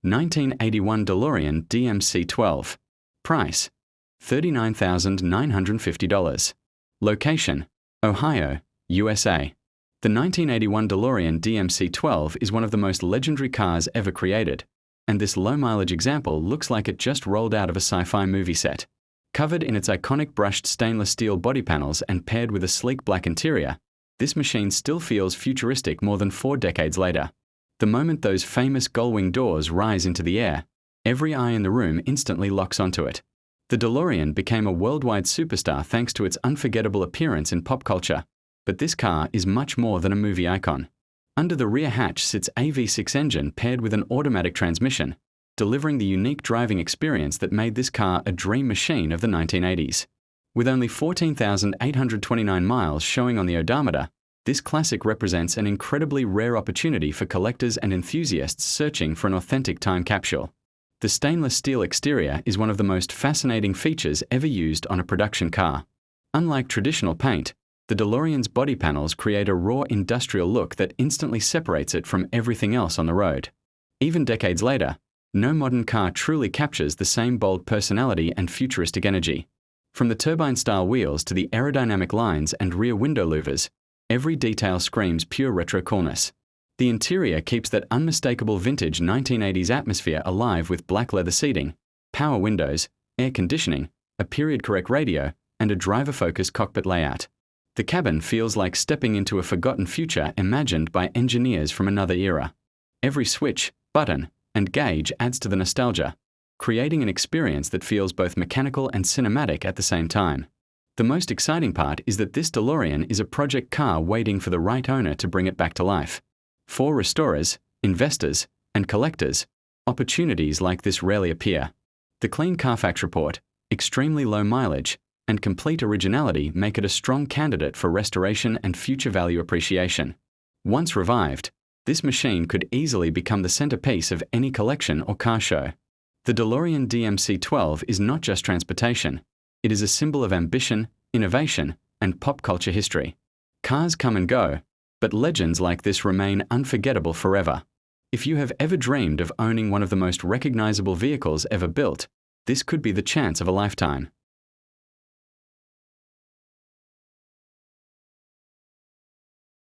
1981 DeLorean DMC-12. Price: $39,950. Location: Ohio, USA. The 1981 DeLorean DMC-12 is one of the most legendary cars ever created, and this low-mileage example looks like it just rolled out of a sci-fi movie set. Covered in its iconic brushed stainless steel body panels and paired with a sleek black interior, this machine still feels futuristic more than 4 decades later. The moment those famous gull-wing doors rise into the air, every eye in the room instantly locks onto it. The DeLorean became a worldwide superstar thanks to its unforgettable appearance in pop culture. But this car is much more than a movie icon. Under the rear hatch sits a V6 engine paired with an automatic transmission, delivering the unique driving experience that made this car a dream machine of the 1980s. With only 14,829 miles showing on the odometer, this classic represents an incredibly rare opportunity for collectors and enthusiasts searching for an authentic time capsule. The stainless steel exterior is one of the most fascinating features ever used on a production car. Unlike traditional paint, the DeLorean's body panels create a raw industrial look that instantly separates it from everything else on the road. Even decades later, no modern car truly captures the same bold personality and futuristic energy. From the turbine-style wheels to the aerodynamic lines and rear window louvers, every detail screams pure retro coolness. The interior keeps that unmistakable vintage 1980s atmosphere alive with black leather seating, power windows, air conditioning, a period-correct radio, and a driver-focused cockpit layout. The cabin feels like stepping into a forgotten future imagined by engineers from another era. Every switch, button, and gauge adds to the nostalgia, creating an experience that feels both mechanical and cinematic at the same time. The most exciting part is that this DeLorean is a project car waiting for the right owner to bring it back to life. For restorers, investors, and collectors, opportunities like this rarely appear. The clean Carfax report, extremely low mileage, and complete originality make it a strong candidate for restoration and future value appreciation. Once revived, this machine could easily become the centerpiece of any collection or car show. The DeLorean DMC-12 is not just transportation. It is a symbol of ambition, innovation, and pop culture history. Cars come and go, but legends like this remain unforgettable forever. If you have ever dreamed of owning one of the most recognizable vehicles ever built, this could be the chance of a lifetime.